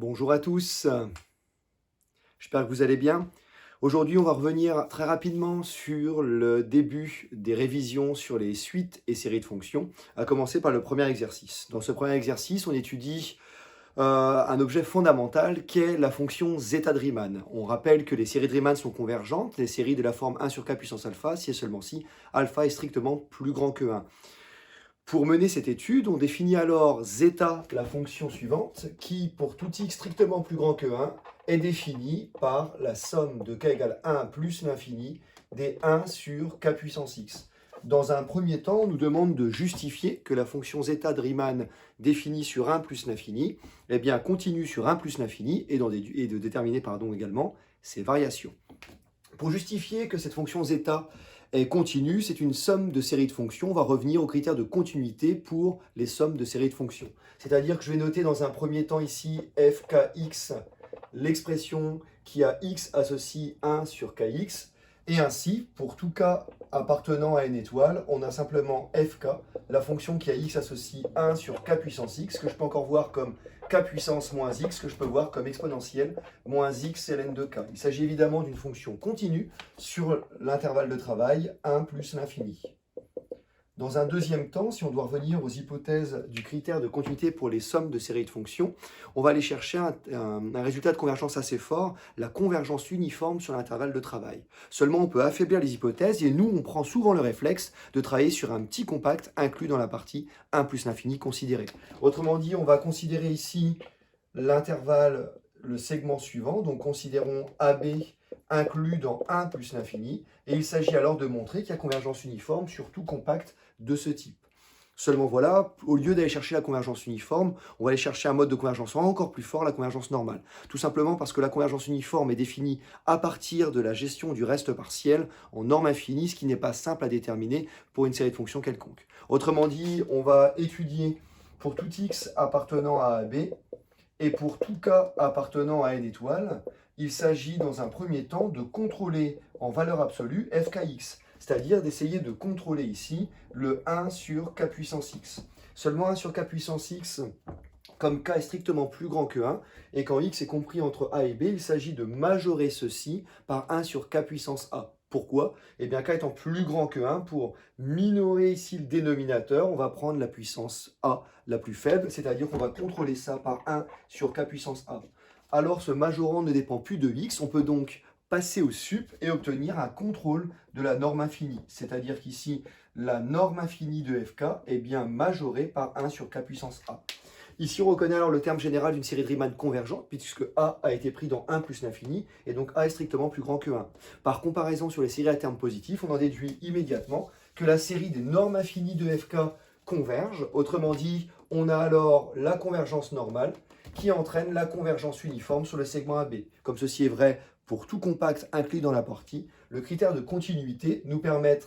Bonjour à tous, j'espère que vous allez bien. Aujourd'hui, on va revenir très rapidement sur le début des révisions sur les suites et séries de fonctions, à commencer par le premier exercice. Dans ce premier exercice, on étudie un objet fondamental qu'est la fonction zeta de Riemann. On rappelle que les séries de Riemann sont convergentes, les séries de la forme 1 sur k puissance alpha, si et seulement si alpha est strictement plus grand que 1. Pour mener cette étude, on définit alors zeta, la fonction suivante, qui, pour tout x strictement plus grand que 1, est définie par la somme de k égale 1 plus l'infini des 1 sur k puissance x. Dans un premier temps, on nous demande de justifier que la fonction zeta de Riemann définie sur 1 plus l'infini, eh bien, continue sur 1 plus l'infini et de déterminer également ses variations. Pour justifier que cette fonction zeta est continue, c'est une somme de séries de fonctions. On va revenir aux critères de continuité pour les sommes de séries de fonctions. C'est-à-dire que je vais noter dans un premier temps ici fkx, l'expression qui a x associe 1 sur kx. Et ainsi, pour tout k appartenant à n étoile, on a simplement fk, la fonction qui a x associe 1 sur k puissance x, que je peux encore voir comme k puissance moins x, que je peux voir comme exponentielle moins x ln de k. Il s'agit évidemment d'une fonction continue sur l'intervalle de travail 1 plus l'infini. Dans un deuxième temps, si on doit revenir aux hypothèses du critère de continuité pour les sommes de séries de fonctions, on va aller chercher un résultat de convergence assez fort, la convergence uniforme sur l'intervalle de travail. Seulement, on peut affaiblir les hypothèses et nous, on prend souvent le réflexe de travailler sur un petit compact inclus dans la partie 1 plus l'infini considérée. Autrement dit, on va considérer ici l'intervalle, le segment suivant, donc considérons AB inclus dans 1 plus l'infini, et il s'agit alors de montrer qu'il y a convergence uniforme sur tout compact de ce type. Seulement voilà, au lieu d'aller chercher la convergence uniforme, on va aller chercher un mode de convergence encore plus fort, la convergence normale. Tout simplement parce que la convergence uniforme est définie à partir de la gestion du reste partiel en norme infinie, ce qui n'est pas simple à déterminer pour une série de fonctions quelconque. Autrement dit, on va étudier pour tout x appartenant à AB, et pour tout k appartenant à n étoile, il s'agit dans un premier temps de contrôler en valeur absolue fkx, c'est-à-dire d'essayer de contrôler ici le 1 sur k puissance x. Seulement 1 sur k puissance x, comme k est strictement plus grand que 1, et quand x est compris entre a et b, il s'agit de majorer ceci par 1 sur k puissance a. Pourquoi? Eh bien, k étant plus grand que 1, pour minorer ici le dénominateur, on va prendre la puissance a la plus faible, c'est-à-dire qu'on va contrôler ça par 1 sur k puissance a. Alors, ce majorant ne dépend plus de x, on peut donc passer au sup et obtenir un contrôle de la norme infinie. C'est-à-dire qu'ici, la norme infinie de fk est bien majorée par 1 sur k puissance a. Ici, on reconnaît alors le terme général d'une série de Riemann convergente, puisque A a été pris dans 1 plus l'infini, et donc A est strictement plus grand que 1. Par comparaison sur les séries à termes positifs, on en déduit immédiatement que la série des normes infinies de fk converge. Autrement dit, on a alors la convergence normale qui entraîne la convergence uniforme sur le segment AB. Comme ceci est vrai pour tout compact inclus dans la partie, le critère de continuité nous permet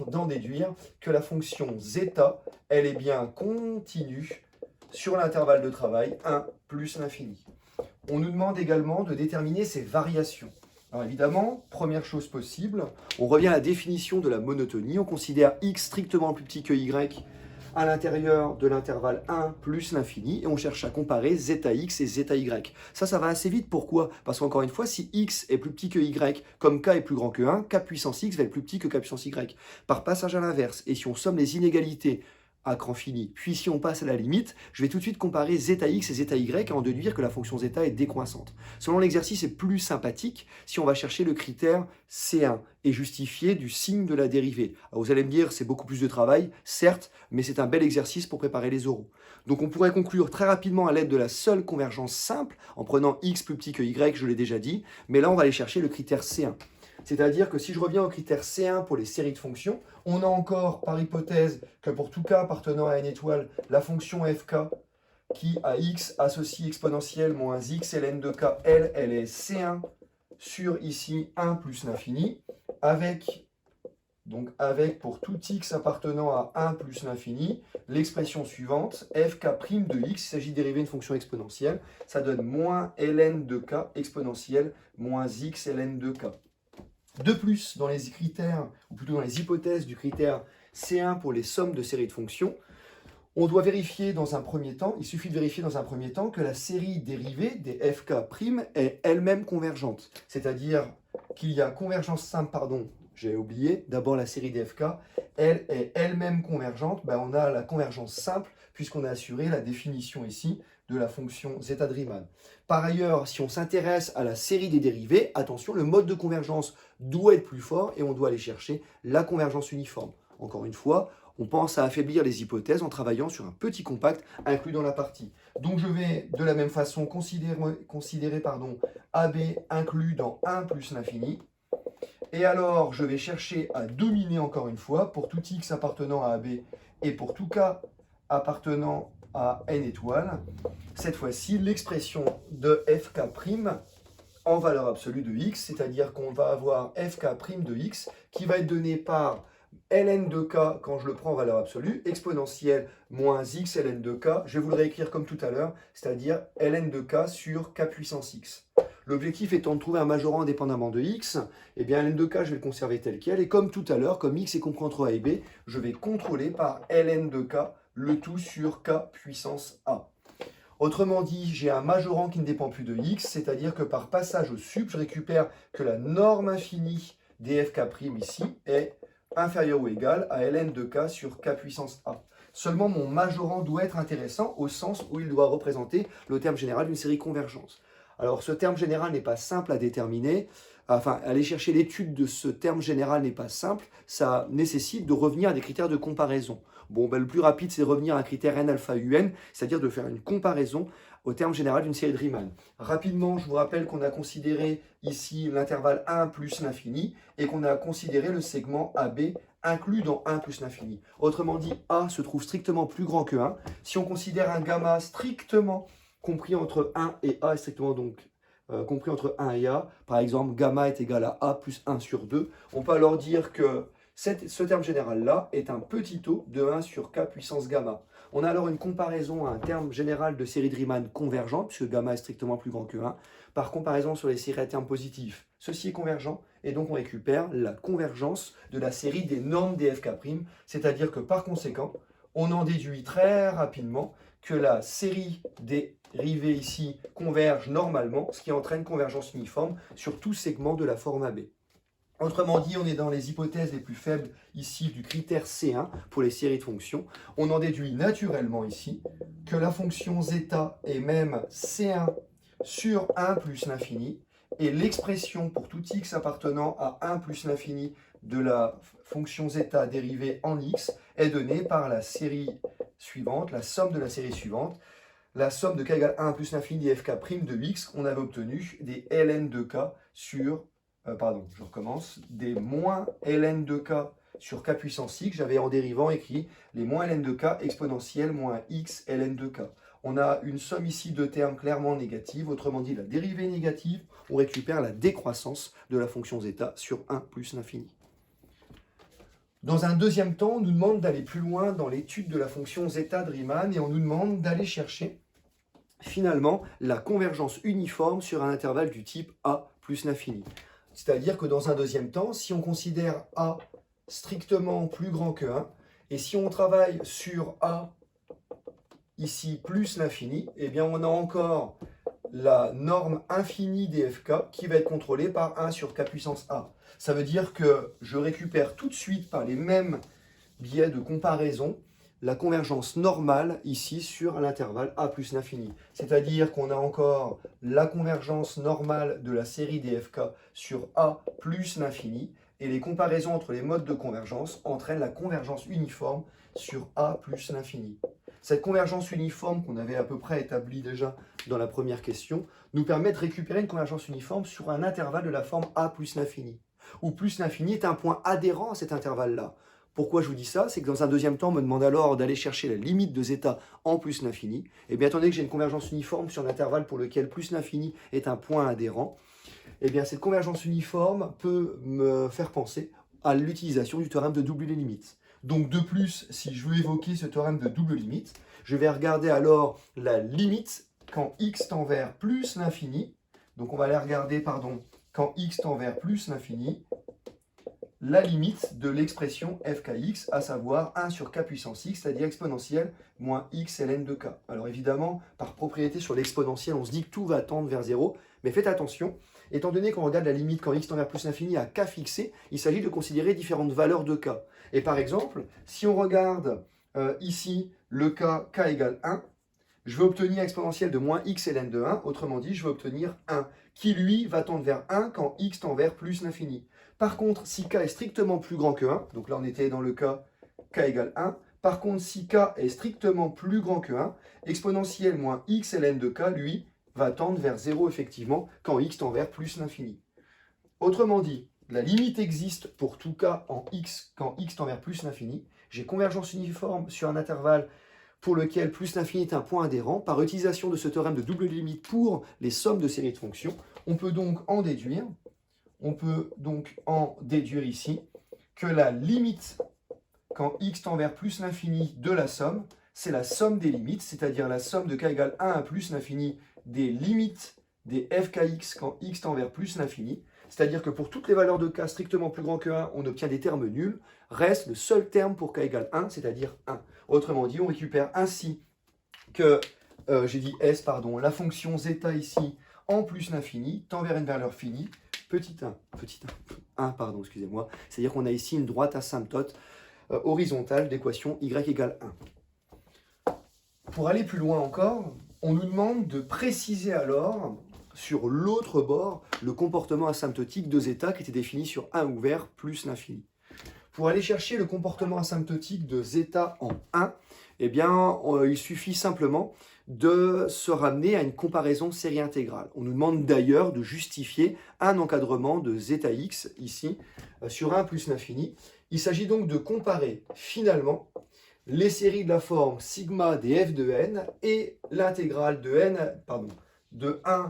d'en déduire que la fonction zeta, elle est bien continue sur l'intervalle de travail 1 plus l'infini. On nous demande également de déterminer ses variations. Alors évidemment, première chose possible, on revient à la définition de la monotonie. On considère x strictement plus petit que y à l'intérieur de l'intervalle 1 plus l'infini, et on cherche à comparer zeta x et zeta y. Ça va assez vite. Pourquoi? Parce qu'encore une fois, si x est plus petit que y, comme k est plus grand que 1, k puissance x va être plus petit que k puissance y. Par passage à l'inverse, et si on somme les inégalités à cran fini, puis si on passe à la limite, je vais tout de suite comparer zeta x et zeta y et en déduire que la fonction zeta est décroissante. Selon l'exercice, c'est plus sympathique si on va chercher le critère C1 et justifier du signe de la dérivée. Alors vous allez me dire, c'est beaucoup plus de travail, certes, mais c'est un bel exercice pour préparer les oraux. Donc on pourrait conclure très rapidement à l'aide de la seule convergence simple, en prenant x plus petit que y, je l'ai déjà dit, mais là on va aller chercher le critère C1. C'est-à-dire que si je reviens au critère C1 pour les séries de fonctions, on a encore par hypothèse que pour tout k appartenant à n étoile, la fonction fk qui a x associe exponentielle moins x ln de k, elle est C1 sur ici 1 plus l'infini, avec pour tout x appartenant à 1 plus l'infini, l'expression suivante, fk' de x, il s'agit de dériver une fonction exponentielle, ça donne moins ln de k exponentielle moins x ln de k. De plus, dans les critères, ou plutôt dans les hypothèses du critère C1 pour les sommes de séries de fonctions, On doit vérifier dans un premier temps, il suffit de vérifier dans un premier temps que la série dérivée des FK' est elle-même convergente. C'est-à-dire qu'il y a convergence simple, pardon, j'ai oublié, d'abord la série des FK, elle est elle-même convergente, ben on a la convergence simple puisqu'on a assuré la définition ici de la fonction zeta de Riemann. Par ailleurs, si on s'intéresse à la série des dérivées, attention, le mode de convergence doit être plus fort et on doit aller chercher la convergence uniforme. Encore une fois, on pense à affaiblir les hypothèses en travaillant sur un petit compact inclus dans la partie. Donc je vais de la même façon considérer AB inclus dans 1 plus l'infini. Et alors, je vais chercher à dominer encore une fois pour tout x appartenant à AB et pour tout k appartenant à n étoiles. Cette fois-ci, l'expression de fk' en valeur absolue de x, c'est-à-dire qu'on va avoir fk' de x qui va être donné par ln de k quand je le prends en valeur absolue, exponentielle moins x ln de k, je vais vous le réécrire comme tout à l'heure, c'est-à-dire ln de k sur k puissance x. L'objectif étant de trouver un majorant indépendamment de x, et bien ln de k, je vais le conserver tel quel, et comme tout à l'heure, comme x est compris entre a et b, je vais contrôler par ln de k le tout sur k puissance a. Autrement dit, j'ai un majorant qui ne dépend plus de x, c'est-à-dire que par passage au sup, je récupère que la norme infinie des fk' ici est inférieur ou égal à ln de k sur k puissance a. Seulement, mon majorant doit être intéressant au sens où il doit représenter le terme général d'une série convergence. Alors, ce terme général n'est pas simple à déterminer. Enfin, aller chercher l'étude de ce terme général n'est pas simple. Ça nécessite de revenir à des critères de comparaison. Bon, ben, le plus rapide, c'est de revenir à un critère n alpha un, c'est-à-dire de faire une comparaison au terme général d'une série de Riemann. Rapidement, je vous rappelle qu'on a considéré ici l'intervalle 1 plus l'infini et qu'on a considéré le segment AB inclus dans 1 plus l'infini. Autrement dit, A se trouve strictement plus grand que 1. Si on considère un gamma strictement compris entre 1 et A, est strictement donc compris entre 1 et A, par exemple, gamma est égal à A plus 1 sur 2, on peut alors dire que ce terme général-là est un petit taux de 1 sur k puissance gamma. On a alors une comparaison à un terme général de série de Riemann convergente, puisque gamma est strictement plus grand que 1, par comparaison sur les séries à termes positifs. Ceci est convergent, et donc on récupère la convergence de la série des normes des fk', c'est-à-dire que par conséquent, on en déduit très rapidement que la série dérivée ici converge normalement, ce qui entraîne convergence uniforme sur tout segment de la forme AB. Autrement dit, on est dans les hypothèses les plus faibles ici du critère C1 pour les séries de fonctions. On en déduit naturellement ici que la fonction zeta est même C1 sur 1 plus l'infini et l'expression pour tout x appartenant à 1 plus l'infini de la fonction zeta dérivée en x est donnée par la série suivante, la somme de la série suivante, la somme de k égale 1 plus l'infini des fk' de x, on avait obtenu des ln de k sur je recommence, des moins ln de k sur k puissance x, j'avais en dérivant écrit les moins ln de k exponentielle moins x ln de k. On a une somme ici de termes clairement négative, autrement dit la dérivée négative, on récupère la décroissance de la fonction zeta sur 1 plus l'infini. Dans un deuxième temps, on nous demande d'aller plus loin dans l'étude de la fonction zeta de Riemann et on nous demande d'aller chercher finalement la convergence uniforme sur un intervalle du type a plus l'infini. C'est-à-dire que dans un deuxième temps, si on considère A strictement plus grand que 1, et si on travaille sur A ici plus l'infini, eh bien on a encore la norme infinie des fk qui va être contrôlée par 1 sur k puissance a. Ça veut dire que je récupère tout de suite par les mêmes biais de comparaison la convergence normale ici sur l'intervalle a plus l'infini. C'est-à-dire qu'on a encore la convergence normale de la série des fk sur a plus l'infini, et les comparaisons entre les modes de convergence entraînent la convergence uniforme sur a plus l'infini. Cette convergence uniforme qu'on avait à peu près établie déjà dans la première question nous permet de récupérer une convergence uniforme sur un intervalle de la forme a plus l'infini, où plus l'infini est un point adhérent à cet intervalle-là. Pourquoi je vous dis ça? C'est que dans un deuxième temps, on me demande alors d'aller chercher la limite de zeta en plus l'infini. Et bien, étant donné que j'ai une convergence uniforme sur l'intervalle pour lequel plus l'infini est un point adhérent, et bien cette convergence uniforme peut me faire penser à l'utilisation du théorème de double les limites. Donc de plus, si je veux évoquer ce théorème de double limite, je vais regarder alors la limite quand x tend vers plus l'infini. Donc on va aller regarder, quand x tend vers plus l'infini, la limite de l'expression fkx, à savoir 1 sur k puissance x, c'est-à-dire exponentielle moins x ln de k. Alors évidemment, par propriété sur l'exponentielle, on se dit que tout va tendre vers 0, mais faites attention, étant donné qu'on regarde la limite quand x tend vers plus l'infini à k fixé, il s'agit de considérer différentes valeurs de k. Et par exemple, si on regarde ici le cas k égale 1, je vais obtenir exponentielle de moins x ln de 1, autrement dit, je vais obtenir 1, qui lui va tendre vers 1 quand x tend vers plus l'infini. Par contre, si k est strictement plus grand que 1, donc là on était dans le cas k égale 1, par contre si k est strictement plus grand que 1, exponentielle moins x ln de k, lui, va tendre vers 0 effectivement, quand x tend vers plus l'infini. Autrement dit, la limite existe pour tout cas en x quand x tend vers plus l'infini. J'ai convergence uniforme sur un intervalle pour lequel plus l'infini est un point adhérent. Par utilisation de ce théorème de double limite pour les sommes de séries de fonctions, on peut donc en déduire ici que la limite quand x tend vers plus l'infini de la somme, c'est la somme des limites, c'est-à-dire la somme de k égale 1 à plus l'infini des limites des fkx quand x tend vers plus l'infini. C'est-à-dire que pour toutes les valeurs de k strictement plus grand que 1, on obtient des termes nuls. Reste le seul terme pour k égale 1, c'est-à-dire 1. Autrement dit, on récupère ainsi que, la fonction zeta ici, en plus l'infini, tend vers une valeur finie, petit 1, excusez-moi. C'est-à-dire qu'on a ici une droite asymptote horizontale d'équation y égale 1. Pour aller plus loin encore, on nous demande de préciser alors sur l'autre bord le comportement asymptotique de zeta qui était défini sur 1 ouvert plus l'infini. Pour aller chercher le comportement asymptotique de zeta en 1, eh bien, il suffit simplement de se ramener à une comparaison série intégrale. On nous demande d'ailleurs de justifier un encadrement de zeta x ici sur 1 plus l'infini. Il s'agit donc de comparer finalement les séries de la forme sigma des f de n et l'intégrale de 1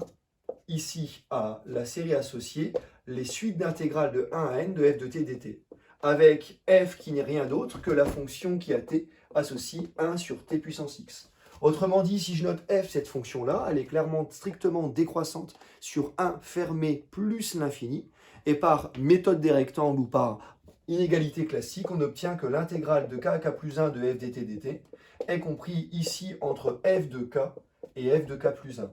ici à la série associée, les suites d'intégrales de 1 à n de f de t dt, avec f qui n'est rien d'autre que la fonction qui a t associe 1 sur t puissance x. Autrement dit, si je note f, cette fonction-là, elle est clairement strictement décroissante sur 1 fermé plus l'infini, et par méthode des rectangles ou par inégalité classique, on obtient que l'intégrale de k à k plus 1 de f dt dt est compris ici entre f de k et f de k plus 1.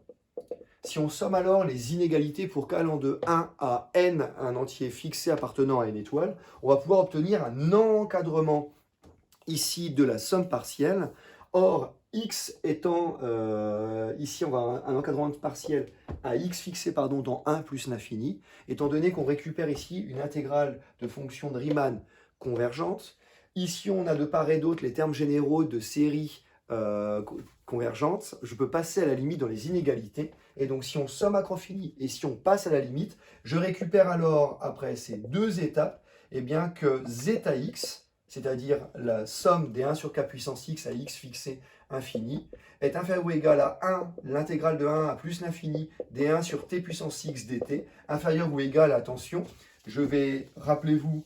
Si on somme alors les inégalités pour k allant de 1 à n, un entier fixé appartenant à n étoile, on va pouvoir obtenir un encadrement ici de la somme partielle. Or, x étant, ici on va avoir un encadrement partiel à x fixé dans 1 plus l'infini, étant donné qu'on récupère ici une intégrale de fonction de Riemann convergente. Ici on a de part et d'autre les termes généraux de série convergente. Je peux passer à la limite dans les inégalités. Et donc si on somme à l'infini et si on passe à la limite, je récupère alors, après ces deux étapes, eh bien que zeta x, c'est-à-dire la somme des 1 sur k puissance x à x fixé infini, est inférieur ou égal à 1, l'intégrale de 1 à plus l'infini des 1 sur t puissance x dt, inférieur ou égal à, attention, je vais, rappelez-vous,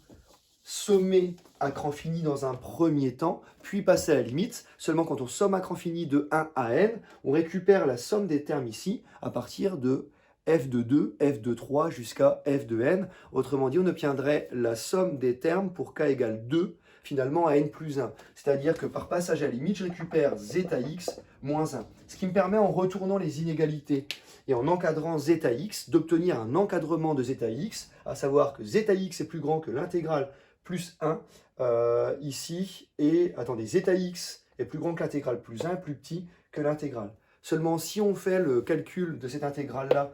sommer à cran fini dans un premier temps, puis passer à la limite. Seulement quand on somme à cran fini de 1 à n, on récupère la somme des termes ici à partir de f de 2, f de 3 jusqu'à f de n. Autrement dit, on obtiendrait la somme des termes pour k égale 2, finalement à n plus 1. C'est-à-dire que par passage à la limite, je récupère zeta x moins 1. Ce qui me permet, en retournant les inégalités et en encadrant zeta x, d'obtenir un encadrement de zeta x, à savoir que zeta x est plus grand que l'intégrale plus 1 ici, et attendez, zeta x est plus grand que l'intégrale plus 1, plus petit que l'intégrale. Seulement, si on fait le calcul de cette intégrale-là,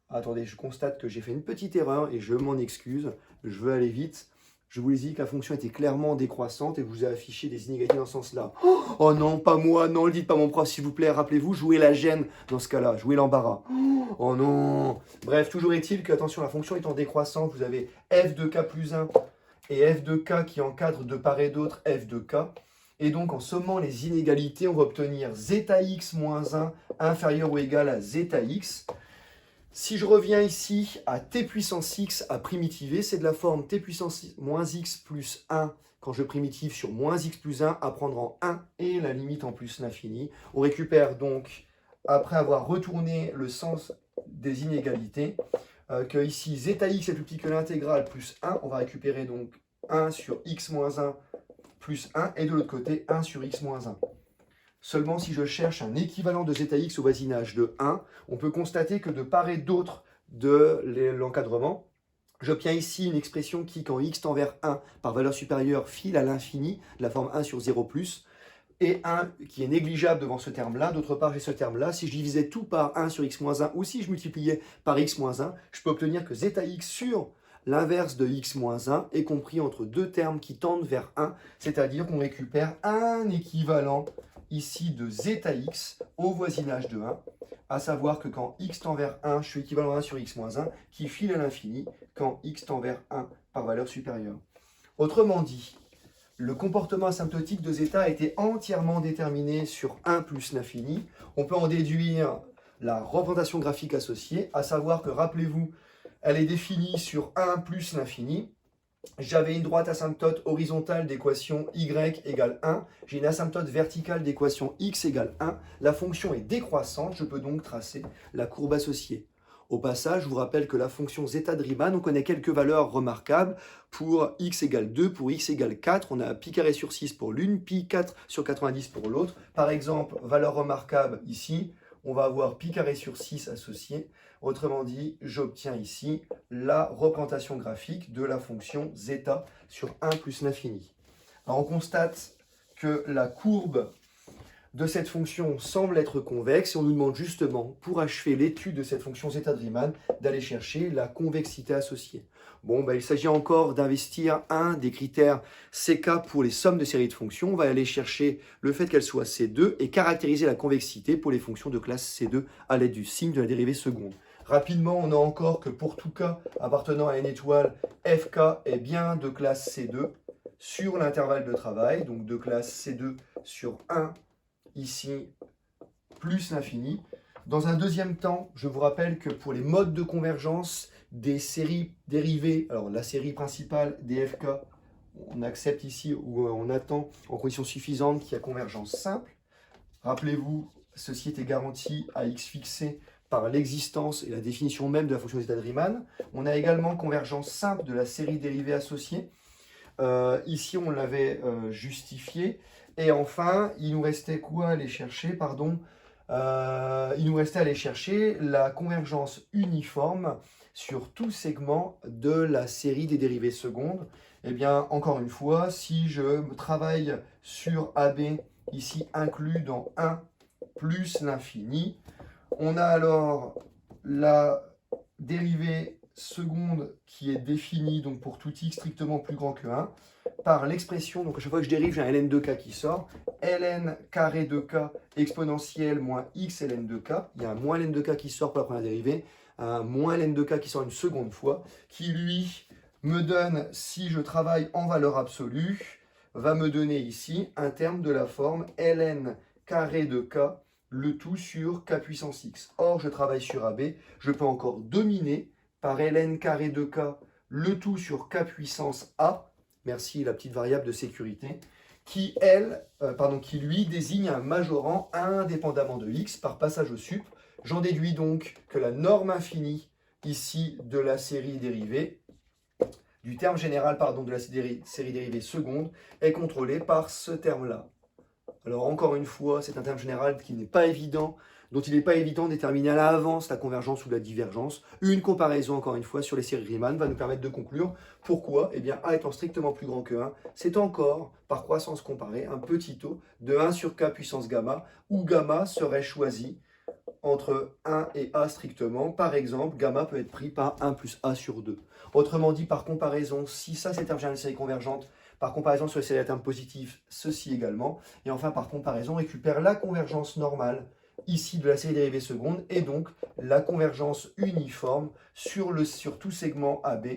attendez, je constate que j'ai fait une petite erreur et je m'en excuse, je veux aller vite. Je vous ai dit que la fonction était clairement décroissante et vous ai affiché des inégalités dans ce sens-là. Oh non, pas moi, non, le dites pas mon prof, s'il vous plaît, rappelez-vous, jouez la gêne dans ce cas-là, jouez l'embarras. Oh non. Bref, toujours est-il que, attention, la fonction étant décroissante, vous avez f de k plus 1 et f de k qui encadrent de part et d'autre f de k. Et donc, en sommant les inégalités, on va obtenir zeta x moins 1 inférieur ou égal à zeta x. Si je reviens ici à t puissance x à primitiver, c'est de la forme t puissance moins x plus 1 quand je primitive sur moins x plus 1 à prendre en 1 et la limite en plus l'infini. On récupère donc, après avoir retourné le sens des inégalités, que ici zeta x est plus petit que l'intégrale plus 1, on va récupérer donc 1 sur x moins 1 plus 1, et de l'autre côté 1 sur x moins 1. Seulement si je cherche un équivalent de zeta x au voisinage de 1, on peut constater que de part et d'autre de l'encadrement, j'obtiens ici une expression qui, quand x tend vers 1 par valeur supérieure, file à l'infini, de la forme 1 sur 0 +, et 1 qui est négligeable devant ce terme-là. D'autre part, j'ai ce terme-là. Si je divisais tout par 1 sur x moins 1, ou si je multipliais par x moins 1, je peux obtenir que zeta x sur l'inverse de x moins 1 est compris entre deux termes qui tendent vers 1, c'est-à-dire qu'on récupère un équivalent ici de zeta x au voisinage de 1, à savoir que quand x tend vers 1, je suis équivalent à 1 sur x moins 1, qui file à l'infini quand x tend vers 1 par valeur supérieure. Autrement dit, le comportement asymptotique de zeta a été entièrement déterminé sur 1 plus l'infini. On peut en déduire la représentation graphique associée, à savoir que, rappelez-vous, elle est définie sur 1 plus l'infini. J'avais une droite asymptote horizontale d'équation y égale 1. J'ai une asymptote verticale d'équation x égale 1. La fonction est décroissante, je peux donc tracer la courbe associée. Au passage, je vous rappelle que la fonction zeta de Riemann, on connaît quelques valeurs remarquables. Pour x égale 2, pour x égale 4, on a pi carré sur 6 pour l'une, pi 4 sur 90 pour l'autre. Par exemple, valeur remarquable ici, on va avoir pi carré sur 6 associé. Autrement dit, j'obtiens ici la représentation graphique de la fonction zeta sur 1 plus l'infini. Alors on constate que la courbe de cette fonction semble être convexe et on nous demande justement, pour achever l'étude de cette fonction zeta de Riemann, d'aller chercher la convexité associée. Bon, il s'agit encore d'investir un des critères CK pour les sommes de séries de fonctions. On va aller chercher le fait qu'elles soient C2 et caractériser la convexité pour les fonctions de classe C2 à l'aide du signe de la dérivée seconde. Rapidement, on a encore que pour tout cas appartenant à une étoile, FK est bien de classe C2 sur l'intervalle de travail, donc de classe C2 sur 1 ici, plus l'infini. Dans un deuxième temps, je vous rappelle que pour les modes de convergence des séries dérivées, alors la série principale des FK, on accepte ici ou on attend en conditions suffisantes qu'il y a convergence simple. Rappelez-vous, ceci était garanti à x fixé par l'existence et la définition même de la fonction zeta de Riemann. On a également convergence simple de la série dérivée associée. Ici, on l'avait justifié. Et enfin, il nous restait quoi à aller chercher, pardon il nous restait à aller chercher la convergence uniforme sur tout segment de la série des dérivées secondes. Eh bien, encore une fois, si je travaille sur AB, ici inclus dans 1 plus l'infini, on a alors la dérivée seconde qui est définie donc pour tout x strictement plus grand que 1 par l'expression, donc à chaque fois que je dérive, j'ai un ln de k qui sort, ln carré de k exponentielle moins x ln de k, il y a un moins ln de k qui sort pour la première dérivée, un moins ln de k qui sort une seconde fois, qui lui me donne, si je travaille en valeur absolue, va me donner ici un terme de la forme ln carré de k, le tout sur k puissance x. Or, je travaille sur AB, je peux encore dominer par ln carré de k, le tout sur k puissance a, merci la petite variable de sécurité, qui lui désigne un majorant indépendamment de x par passage au sup. J'en déduis donc que la norme infinie ici de la série dérivée, du terme général de la série dérivée seconde, est contrôlée par ce terme-là. Alors encore une fois, c'est un terme général qui n'est pas évident, dont il n'est pas évident de déterminer à l'avance la convergence ou la divergence. Une comparaison, encore une fois, sur les séries Riemann va nous permettre de conclure. Pourquoi? Eh bien, A étant strictement plus grand que 1, c'est encore, par croissance comparée, un petit taux de 1 sur k puissance gamma, où gamma serait choisi entre 1 et A strictement. Par exemple, gamma peut être pris par 1 plus A sur 2. Autrement dit, par comparaison, si ça c'est un terme général de série convergente, par comparaison sur les séries à termes positifs, ceci également. Et enfin, par comparaison, on récupère la convergence normale ici de la série dérivée seconde et donc la convergence uniforme sur tout segment AB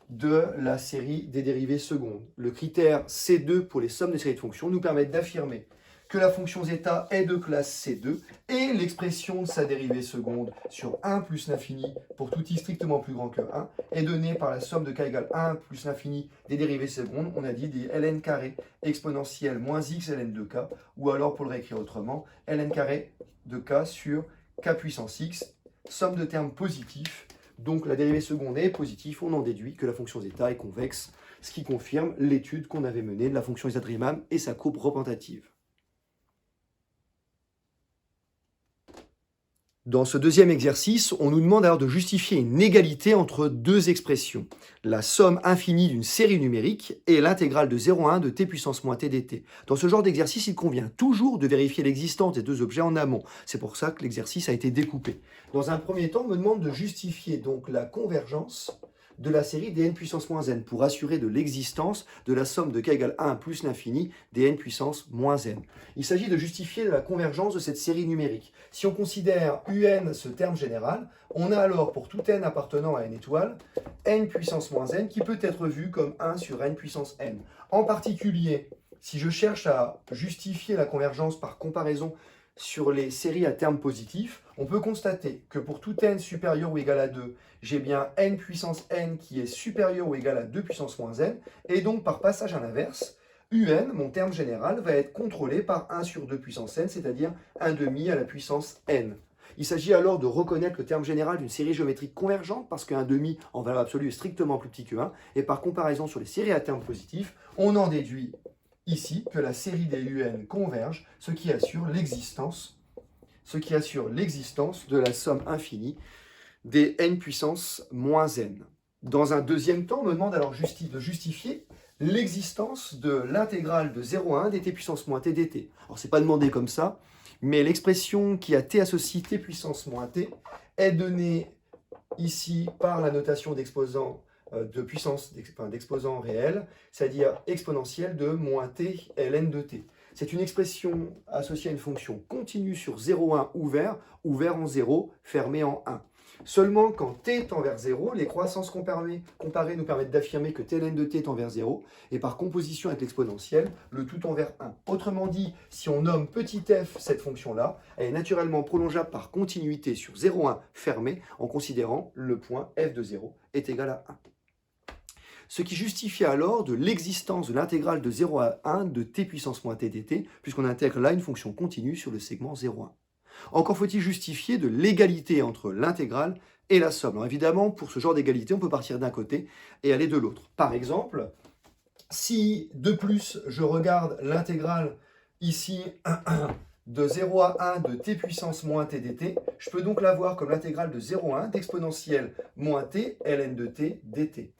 de la série des dérivées secondes. Le critère C2 pour les sommes des séries de fonctions nous permet d'affirmer que la fonction zeta est de classe C2 et l'expression de sa dérivée seconde sur 1 plus l'infini pour tout i strictement plus grand que 1 est donnée par la somme de k égale 1 plus l'infini des dérivées secondes, on a dit des ln carré exponentielle moins x ln de k, ou alors pour le réécrire autrement, ln carré de k sur k puissance x, somme de termes positifs Donc la dérivée seconde est positive, on en déduit que la fonction zeta est convexe, ce qui confirme l'étude qu'on avait menée de la fonction isotriémame et sa courbe représentative. Dans ce deuxième exercice, on nous demande alors de justifier une égalité entre deux expressions, la somme infinie d'une série numérique et l'intégrale de 0 à 1 de t puissance moins t dt. Dans ce genre d'exercice, il convient toujours de vérifier l'existence des deux objets en amont. C'est pour ça que l'exercice a été découpé. Dans un premier temps, on me demande de justifier donc la convergence de la série des n puissance moins n pour assurer de l'existence de la somme de k égale 1 plus l'infini des n puissance moins n. Il s'agit de justifier la convergence de cette série numérique. Si on considère un ce terme général, on a alors pour tout n appartenant à n étoile, n puissance moins n qui peut être vu comme 1 sur n puissance n. En particulier, si je cherche à justifier la convergence par comparaison sur les séries à termes positifs, on peut constater que pour tout n supérieur ou égal à 2, j'ai bien n puissance n qui est supérieur ou égal à 2 puissance moins n, et donc par passage à l'inverse, un, mon terme général, va être contrôlé par 1 sur 2 puissance n, c'est-à-dire 1 demi à la puissance n. Il s'agit alors de reconnaître le terme général d'une série géométrique convergente, parce qu'un demi en valeur absolue est strictement plus petit que 1, et par comparaison sur les séries à termes positifs, on en déduit ici que la série des un converge, ce qui assure l'existence de la somme infinie des n puissance moins n. Dans un deuxième temps, on me demande alors de justifier l'existence de l'intégrale de 0 à 1 dt puissance moins t dt. Alors, c'est pas demandé comme ça, mais l'expression qui a t associé t puissance moins t est donnée ici par la notation d'exposant d'exposant réel, c'est-à-dire exponentielle de moins t ln de t. C'est une expression associée à une fonction continue sur 0,1 ouvert en 0, fermé en 1. Seulement quand t tend vers 0, les croissances comparées nous permettent d'affirmer que t ln de t tend vers 0, et par composition avec l'exponentielle, le tout tend vers 1. Autrement dit, si on nomme petit f cette fonction-là, elle est naturellement prolongeable par continuité sur 0,1 fermé, en considérant le point f de 0 est égal à 1. Ce qui justifie alors de l'existence de l'intégrale de 0 à 1 de t puissance moins t dt, puisqu'on intègre là une fonction continue sur le segment 0,1. Encore faut-il justifier de l'égalité entre l'intégrale et la somme. Alors évidemment, pour ce genre d'égalité, on peut partir d'un côté et aller de l'autre. Par exemple, si de plus je regarde l'intégrale ici de 0 à 1 de t puissance moins t dt, je peux donc l'avoir comme l'intégrale de 0 à 1 d'exponentielle moins t ln de t dt.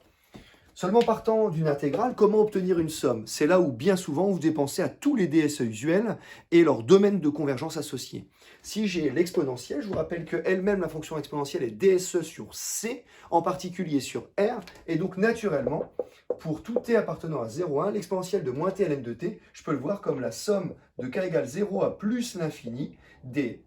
Seulement partant d'une intégrale, comment obtenir une somme? C'est là où bien souvent vous dépensez à tous les DSE usuels et leur domaine de convergence associé. Si j'ai l'exponentielle, je vous rappelle que elle-même la fonction exponentielle est DSE sur C, en particulier sur R, et donc naturellement, pour tout t appartenant à 0,1, l'exponentielle de moins t ln de t, je peux le voir comme la somme de k égale 0 à plus l'infini des,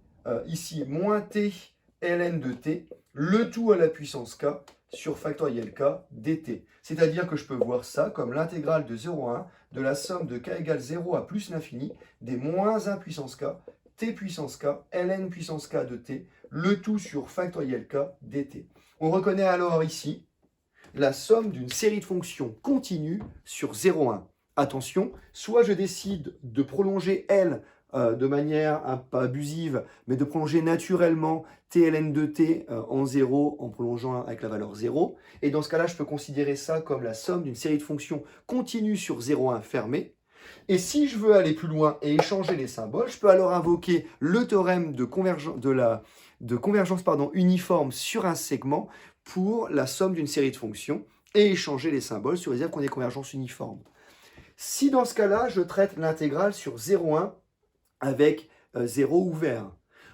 ici, moins t ln de t, le tout à la puissance k, sur factoriel k dt. C'est-à-dire que je peux voir ça comme l'intégrale de 0 à 1 de la somme de k égale 0 à plus l'infini des moins 1 puissance k, t puissance k, ln puissance k de t, le tout sur factoriel k dt. On reconnaît alors ici la somme d'une série de fonctions continues sur 0,1. Attention, soit je décide de prolonger L de manière pas abusive, mais de prolonger naturellement t ln de t en 0 en prolongeant avec la valeur 0. Et dans ce cas-là, je peux considérer ça comme la somme d'une série de fonctions continues sur 0,1 fermée. Et si je veux aller plus loin et échanger les symboles, je peux alors invoquer le théorème de convergence uniforme sur un segment pour la somme d'une série de fonctions et échanger les symboles sur les aires qu'on ait convergence uniforme. Si dans ce cas-là, je traite l'intégrale sur 0,1 avec 0 ouvert,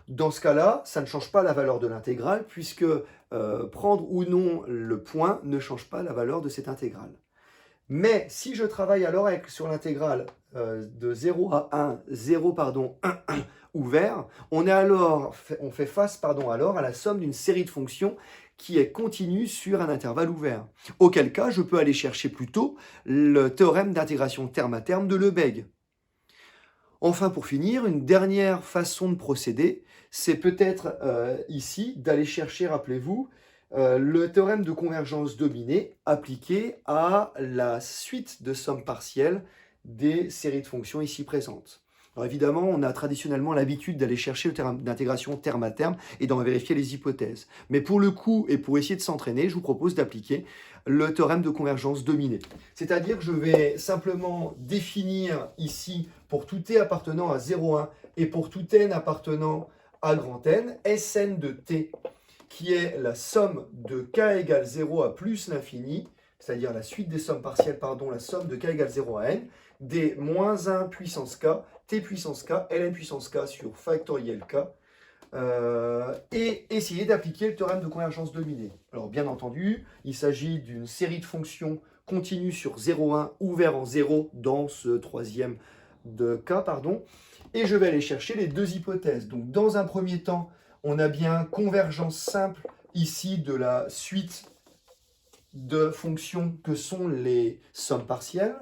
dans ce cas-là, ça ne change pas la valeur de l'intégrale puisque prendre ou non le point ne change pas la valeur de cette intégrale. Mais si je travaille alors sur l'intégrale de 0 à 1, 0 ouvert, on fait face alors à la somme d'une série de fonctions qui est continue sur un intervalle ouvert. Auquel cas, je peux aller chercher plutôt le théorème d'intégration terme à terme de Lebesgue. Enfin, pour finir, une dernière façon de procéder, c'est peut-être ici d'aller chercher, rappelez-vous, le théorème de convergence dominée appliqué à la suite de sommes partielles des séries de fonctions ici présentes. Alors évidemment, on a traditionnellement l'habitude d'aller chercher le terme d'intégration terme à terme et d'en vérifier les hypothèses. Mais pour le coup, et pour essayer de s'entraîner, je vous propose d'appliquer le théorème de convergence dominée. C'est-à-dire que je vais simplement définir ici, pour tout t appartenant à 0,1 et pour tout n appartenant à grand N, Sn de t, qui est la somme de k égale 0 à plus l'infini, c'est-à-dire la suite des sommes partielles, pardon, la somme de k égale 0 à n, des moins 1 puissance k, t puissance k, ln puissance k sur factoriel k, et essayer d'appliquer le théorème de convergence dominée. Alors bien entendu, il s'agit d'une série de fonctions continues sur 0,1 ouvert en 0 dans ce troisième de cas, pardon, et je vais aller chercher les deux hypothèses. Donc dans un premier temps, on a bien convergence simple ici de la suite de fonctions que sont les sommes partielles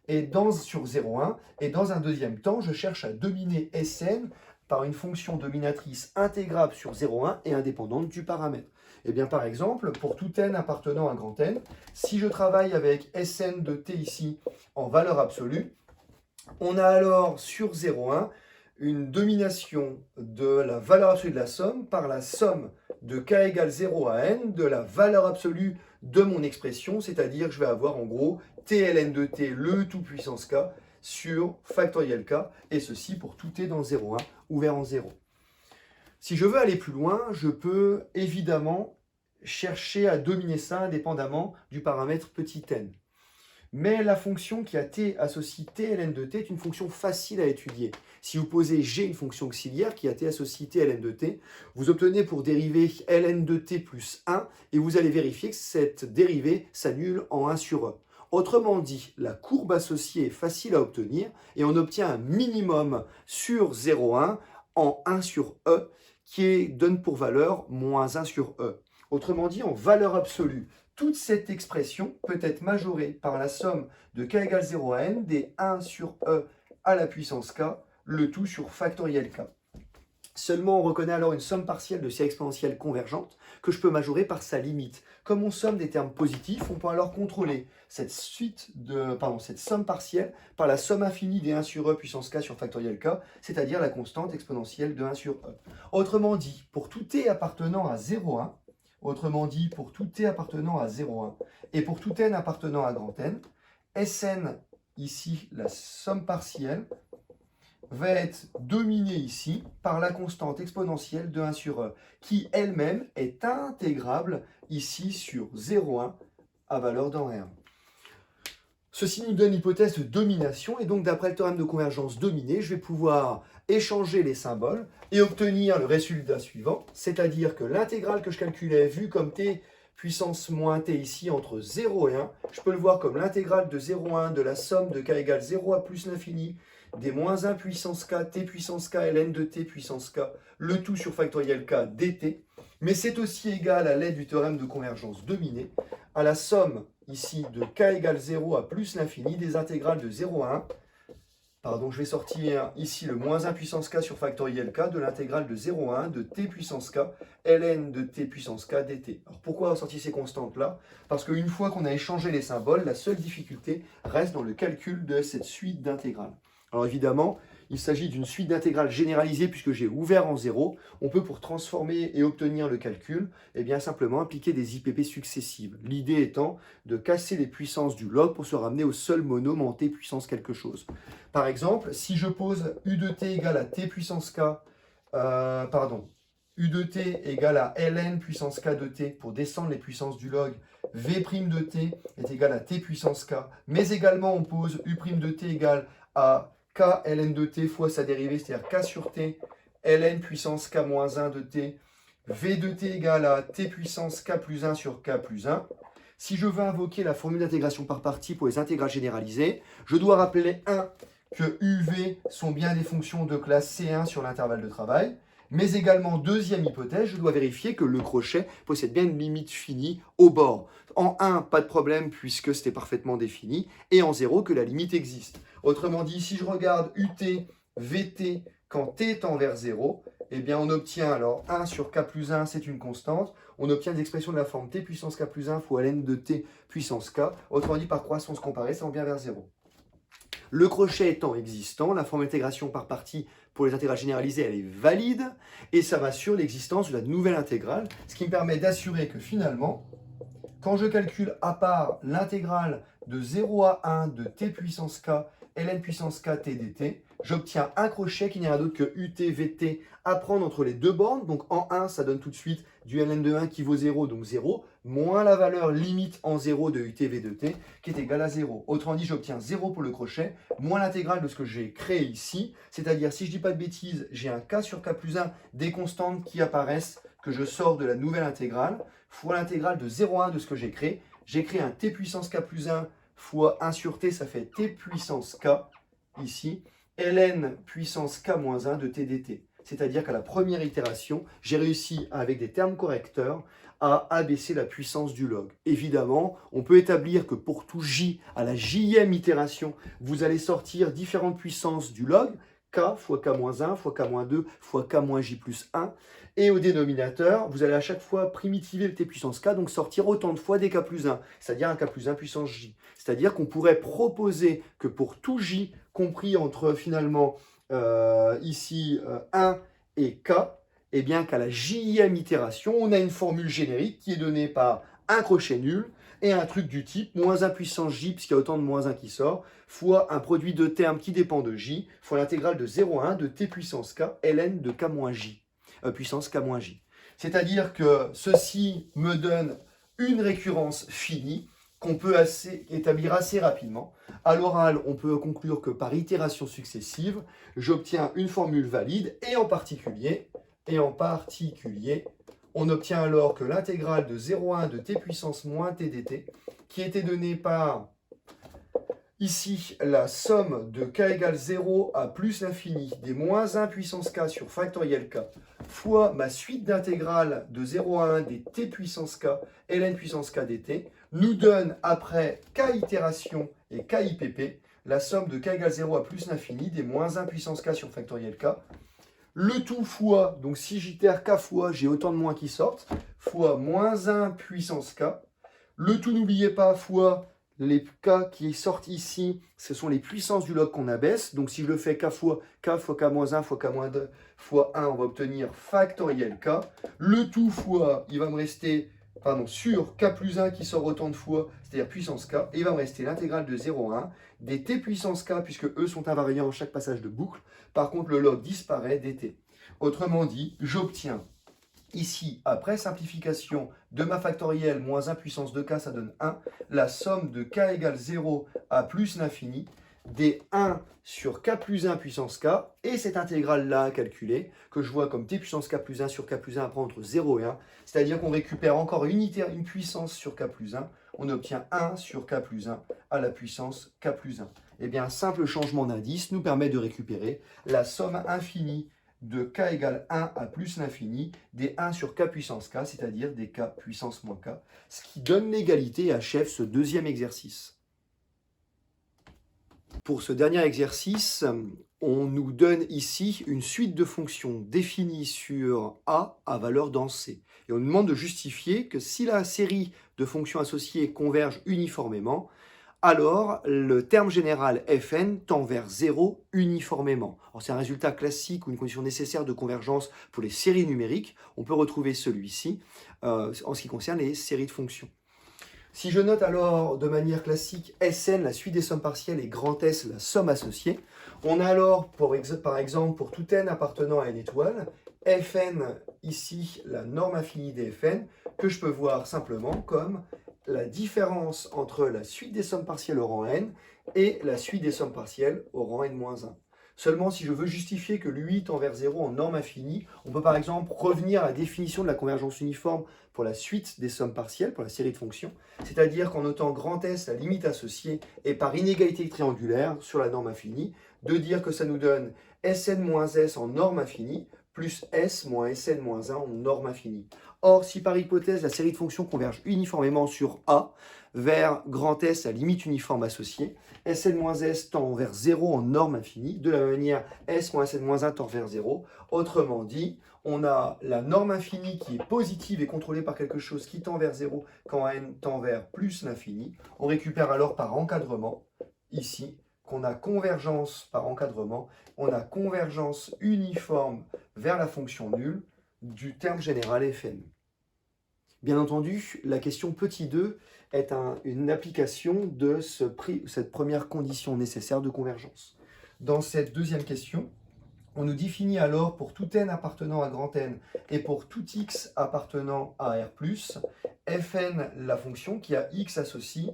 et sur 0,1. Et dans un deuxième temps, je cherche à dominer Sn par une fonction dominatrice intégrable sur 0,1 et indépendante du paramètre. Et bien par exemple, pour tout n appartenant à grand N, si je travaille avec Sn de t ici en valeur absolue, on a alors sur 0,1 une domination de la valeur absolue de la somme par la somme de k égale 0 à n de la valeur absolue de mon expression, c'est-à-dire que je vais avoir en gros t ln de t, le tout puissance k, sur factoriel k, et ceci pour tout t dans 0,1 ouvert en 0. Si je veux aller plus loin, je peux évidemment chercher à dominer ça indépendamment du paramètre petit n. Mais la fonction qui a t associe t ln de t est une fonction facile à étudier. Si vous posez g, une fonction auxiliaire qui a t associe t ln de t, vous obtenez pour dériver ln de t plus 1 et vous allez vérifier que cette dérivée s'annule en 1 sur e. Autrement dit, la courbe associée est facile à obtenir et on obtient un minimum sur 0,1 en 1 sur e qui donne pour valeur moins 1 sur e. Autrement dit, en valeur absolue, toute cette expression peut être majorée par la somme de k égale 0 à n des 1 sur e à la puissance k, le tout sur factoriel k. Seulement, on reconnaît alors une somme partielle de série exponentielle convergente que je peux majorer par sa limite. Comme on somme des termes positifs, on peut alors contrôler cette somme partielle par la somme infinie des 1 sur e puissance k sur factoriel k, c'est-à-dire la constante exponentielle de 1 sur e. Autrement dit, pour tout t appartenant à 0,1, pour tout t appartenant à 0,1 et pour tout n appartenant à grand N, Sn, ici la somme partielle, va être dominée ici par la constante exponentielle de 1 sur e, qui elle-même est intégrable ici sur 0,1 à valeur dans R. Ceci nous donne l'hypothèse de domination, et donc d'après le théorème de convergence dominée, je vais pouvoir échanger les symboles et obtenir le résultat suivant, c'est-à-dire que l'intégrale que je calculais, vue comme t puissance moins t ici entre 0 et 1, je peux le voir comme l'intégrale de 0 à 1 de la somme de k égale 0 à plus l'infini des moins 1 puissance k, t puissance k, ln de t puissance k, le tout sur factoriel k dt, mais c'est aussi égal à l'aide du théorème de convergence dominée à la somme ici de k égale 0 à plus l'infini des intégrales de 0 à 1. Pardon, je vais sortir ici le moins 1 puissance k sur factoriel k de l'intégrale de 0 à 1 de t puissance k, ln de t puissance k dt. Alors pourquoi ressortir ces constantes-là? Parce qu'une fois qu'on a échangé les symboles, la seule difficulté reste dans le calcul de cette suite d'intégrales. Alors évidemment, il s'agit d'une suite d'intégrales généralisée puisque j'ai ouvert en 0. On peut, pour transformer et obtenir le calcul, eh bien simplement appliquer des IPP successives. L'idée étant de casser les puissances du log pour se ramener au seul monôme en t puissance quelque chose. Par exemple, si je pose u de t égale à t puissance k, u de t égale à ln puissance k de t pour descendre les puissances du log, v' de t est égal à t puissance k, mais également on pose u' de t égale à k ln de t fois sa dérivée, c'est-à-dire k sur t, ln puissance k moins 1 de t, v de t égale à t puissance k plus 1 sur k plus 1. Si je veux invoquer la formule d'intégration par partie pour les intégrales généralisées, je dois rappeler 1, que uv sont bien des fonctions de classe C1 sur l'intervalle de travail, mais également, deuxième hypothèse, je dois vérifier que le crochet possède bien une limite finie au bord. En 1, pas de problème puisque c'était parfaitement défini, et en 0, que la limite existe. Autrement dit, si je regarde ut, vt, quand t tend vers 0, eh bien on obtient alors 1 sur k plus 1, c'est une constante, on obtient des expressions de la forme t puissance k plus 1 fois ln de t puissance k, autrement dit par croissance comparée, ça tend bien vers 0. Le crochet étant existant, la forme d'intégration par partie pour les intégrales généralisées, elle est valide, et ça m'assure l'existence de la nouvelle intégrale, ce qui me permet d'assurer que finalement, quand je calcule à part l'intégrale de 0 à 1 de t puissance k, ln puissance k t dt, j'obtiens un crochet qui n'est rien d'autre que ut vt à prendre entre les deux bornes. Donc en 1, ça donne tout de suite du ln de 1 qui vaut 0, donc 0, moins la valeur limite en 0 de ut v de t, qui est égale à 0. Autrement dit, j'obtiens 0 pour le crochet, moins l'intégrale de ce que j'ai créé ici. C'est-à-dire, si je ne dis pas de bêtises, j'ai un k sur k plus 1, des constantes qui apparaissent, que je sors de la nouvelle intégrale, fois l'intégrale de 0 à 1 de ce que j'ai créé. J'ai créé un t puissance k plus 1 fois 1 sur t, ça fait t puissance k, ici, ln puissance k moins 1 de t dt. C'est-à-dire qu'à la première itération, j'ai réussi, avec des termes correcteurs, à abaisser la puissance du log. Évidemment, on peut établir que pour tout j, à la jème itération, vous allez sortir différentes puissances du log, k fois k moins 1, fois k moins 2, fois k moins j plus 1. Et au dénominateur, vous allez à chaque fois primitiver le t puissance k, donc sortir autant de fois des k plus 1, c'est-à-dire un k plus 1 puissance j. C'est-à-dire qu'on pourrait proposer que pour tout j, compris entre finalement ici 1 et k, et bien qu'à la jème itération, on a une formule générique qui est donnée par un crochet nul et un truc du type moins 1 puissance j, puisqu'il y a autant de moins 1 qui sort, fois un produit de termes qui dépend de j, fois l'intégrale de 0 à 1 de t puissance k, ln de k moins j, puissance k moins j. C'est-à-dire que ceci me donne une récurrence finie qu'on peut établir assez rapidement. À l'oral, on peut conclure que par itération successive, j'obtiens une formule valide, et en particulier, on obtient alors que l'intégrale de 0 à 1 de t puissance moins t dt, qui était donnée par, ici, la somme de k égale 0 à plus l'infini des moins 1 puissance k sur factoriel k, fois ma suite d'intégrales de 0 à 1 des t puissance k, ln puissance k dt, nous donne, après k itération et k ipp, la somme de k égale 0 à plus l'infini des moins 1 puissance k sur factoriel k, le tout fois, donc si j'itère k fois, j'ai autant de moins qui sortent, fois moins 1 puissance k, le tout, n'oubliez pas, fois les k qui sortent ici, ce sont les puissances du log qu'on abaisse. Donc si je le fais k fois k moins 1 fois k moins 2 fois 1, on va obtenir factoriel k. Le tout fois, il va me rester, sur k plus 1 qui sort autant de fois, c'est-à-dire puissance k, et il va me rester l'intégrale de 0 à 1 des t puissance k, puisque eux sont invariants à chaque passage de boucle. Par contre, le log disparaît dt. Autrement dit, j'obtiens ici, après simplification de ma factorielle, moins 1 puissance de k, ça donne 1, la somme de k égale 0 à plus l'infini, des 1 sur k plus 1 puissance k, et cette intégrale-là à calculer, que je vois comme t puissance k plus 1 sur k plus 1 à prendre entre 0 et 1, c'est-à-dire qu'on récupère encore une puissance sur k plus 1, on obtient 1 sur k plus 1 à la puissance k plus 1. Eh bien, un simple changement d'indice nous permet de récupérer la somme infinie de k égale 1 à plus l'infini des 1 sur k puissance k, c'est-à-dire des k puissance moins k, ce qui donne l'égalité et achève ce deuxième exercice. Pour ce dernier exercice, on nous donne ici une suite de fonctions définies sur A à valeur dans C. Et on nous demande de justifier que si la série de fonctions associées converge uniformément, alors le terme général Fn tend vers 0 uniformément. C'est un résultat classique ou une condition nécessaire de convergence pour les séries numériques. On peut retrouver celui-ci en ce qui concerne les séries de fonctions. Si je note alors de manière classique Sn, la suite des sommes partielles, et grand S, la somme associée, on a alors, par exemple, pour tout n appartenant à n étoile, Fn, ici, la norme infinie des Fn, que je peux voir simplement comme la différence entre la suite des sommes partielles au rang n et la suite des sommes partielles au rang n-1. Seulement, si je veux justifier que l'UI tend vers 0 en norme infinie, on peut par exemple revenir à la définition de la convergence uniforme pour la suite des sommes partielles, pour la série de fonctions, c'est-à-dire qu'en notant grand S, la limite associée, et par inégalité triangulaire sur la norme infinie, de dire que ça nous donne Sn-S en norme infinie, plus S moins Sn-1 en norme infinie. Or, si par hypothèse, la série de fonctions converge uniformément sur A, vers grand S à limite uniforme associée, Sn-S tend vers 0 en norme infinie, de la même manière, S moins Sn-1 tend vers 0. Autrement dit, on a la norme infinie qui est positive et contrôlée par quelque chose qui tend vers 0 quand n tend vers plus l'infini. On récupère alors par encadrement, ici, qu'on a convergence par encadrement, on a convergence uniforme vers la fonction nulle du terme général Fn. Bien entendu, la question petit 2 est une application de cette première condition nécessaire de convergence. Dans cette deuxième question, on nous définit alors pour tout n appartenant à grand N et pour tout x appartenant à R+, Fn, la fonction qui a x associe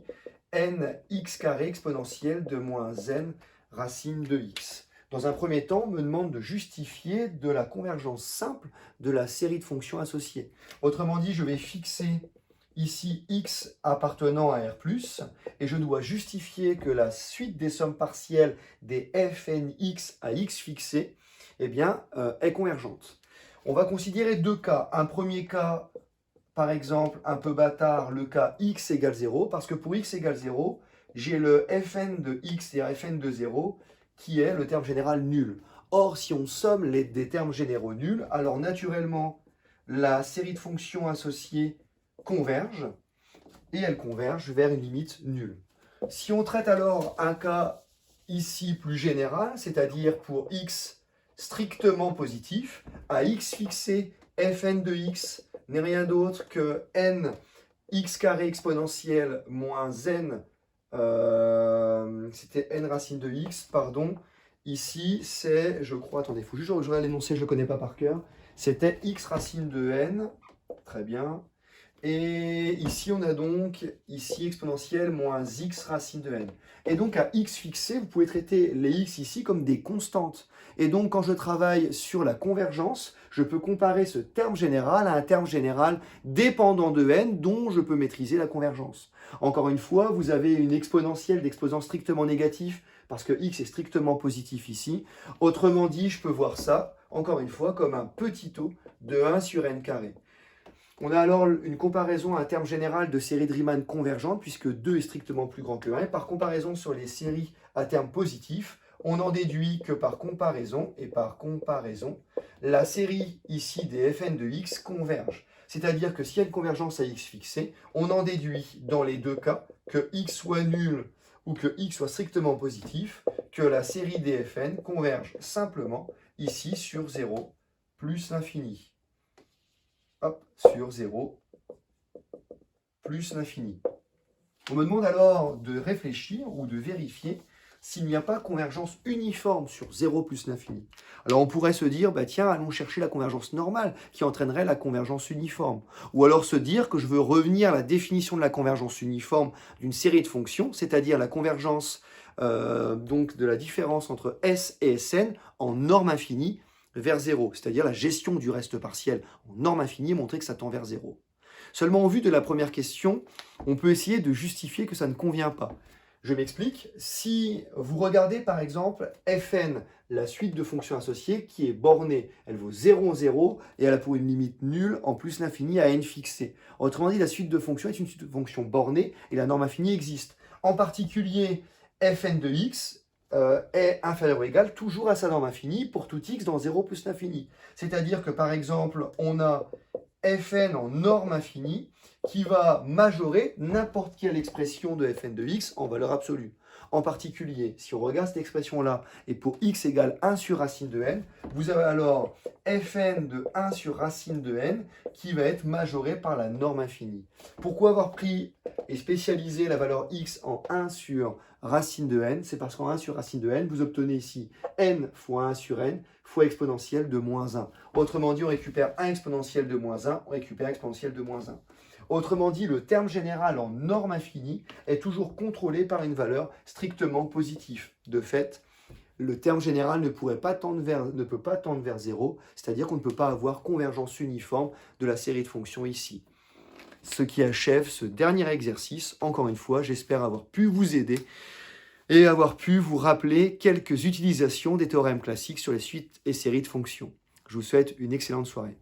n x carré exponentielle de moins n racine de x. Dans un premier temps, on me demande de justifier de la convergence simple de la série de fonctions associées. Autrement dit, je vais fixer ici x appartenant à R+, et je dois justifier que la suite des sommes partielles des fnx à x fixé est convergente. On va considérer deux cas. Un premier cas, par exemple, un peu bâtard, le cas x égale 0, parce que pour x égale 0, j'ai le fn de x, c'est-à-dire fn de 0, qui est le terme général nul. Or, si on somme des termes généraux nuls, alors naturellement, la série de fonctions associées converge, et elle converge vers une limite nulle. Si on traite alors un cas ici plus général, c'est-à-dire pour x strictement positif, à x fixé, fn de x n'est rien d'autre que n x carré exponentielle moins n, c'était n racine de x, pardon. Ici, c'est, je crois, attendez, il faut juste que je regarde l'énoncé, je ne le connais pas par cœur. C'était x racine de n, très bien. Et ici, on a donc, ici, exponentielle moins x racine de n. Et donc, à x fixé, vous pouvez traiter les x ici comme des constantes. Et donc, quand je travaille sur la convergence, je peux comparer ce terme général à un terme général dépendant de n, dont je peux maîtriser la convergence. Encore une fois, vous avez une exponentielle d'exposant strictement négatif, parce que x est strictement positif ici. Autrement dit, je peux voir ça, encore une fois, comme un petit taux de 1 sur n carré. On a alors une comparaison à un terme général de série de Riemann convergente, puisque 2 est strictement plus grand que 1. Et par comparaison sur les séries à terme positif, on en déduit que par comparaison, la série ici des fn de x converge. C'est-à-dire que s'il y a une convergence à x fixé, on en déduit dans les deux cas que x soit nul ou que x soit strictement positif, que la série des fn converge simplement ici sur 0 plus l'infini. Hop, sur 0 plus l'infini. On me demande alors de réfléchir ou de vérifier s'il n'y a pas convergence uniforme sur 0 plus l'infini. Alors on pourrait se dire, bah tiens, allons chercher la convergence normale qui entraînerait la convergence uniforme. Ou alors se dire que je veux revenir à la définition de la convergence uniforme d'une série de fonctions, c'est-à-dire la convergence donc de la différence entre S et Sn en norme infinie vers 0, c'est-à-dire la gestion du reste partiel en norme infinie, montrer que ça tend vers 0. Seulement, en vue de la première question, on peut essayer de justifier que ça ne convient pas. Je m'explique. Si vous regardez par exemple Fn, la suite de fonctions associées, qui est bornée, elle vaut 0, 0, et elle a pour une limite nulle, en plus l'infini à n fixé. Autrement dit, la suite de fonctions est une suite de fonctions bornées, et la norme infinie existe. En particulier, Fn de x est inférieur ou égal toujours à sa norme infinie pour tout x dans 0 plus l'infini. C'est-à-dire que par exemple, on a Fn en norme infinie qui va majorer n'importe quelle expression de Fn de x en valeur absolue. En particulier, si on regarde cette expression-là, et pour x égale 1 sur racine de n, vous avez alors Fn de 1 sur racine de n qui va être majoré par la norme infinie. Pourquoi avoir pris et spécialisé la valeur x en 1 sur racine de n? C'est parce qu'en 1 sur racine de n, vous obtenez ici n fois 1 sur n fois exponentielle de moins 1. Autrement dit, on récupère 1 exponentielle de moins 1, on récupère exponentielle de moins 1. Autrement dit, le terme général en norme infinie est toujours contrôlé par une valeur strictement positive. De fait, le terme général ne peut pas tendre vers 0, c'est-à-dire qu'on ne peut pas avoir convergence uniforme de la série de fonctions ici. Ce qui achève ce dernier exercice. Encore une fois, j'espère avoir pu vous aider et avoir pu vous rappeler quelques utilisations des théorèmes classiques sur les suites et séries de fonctions. Je vous souhaite une excellente soirée.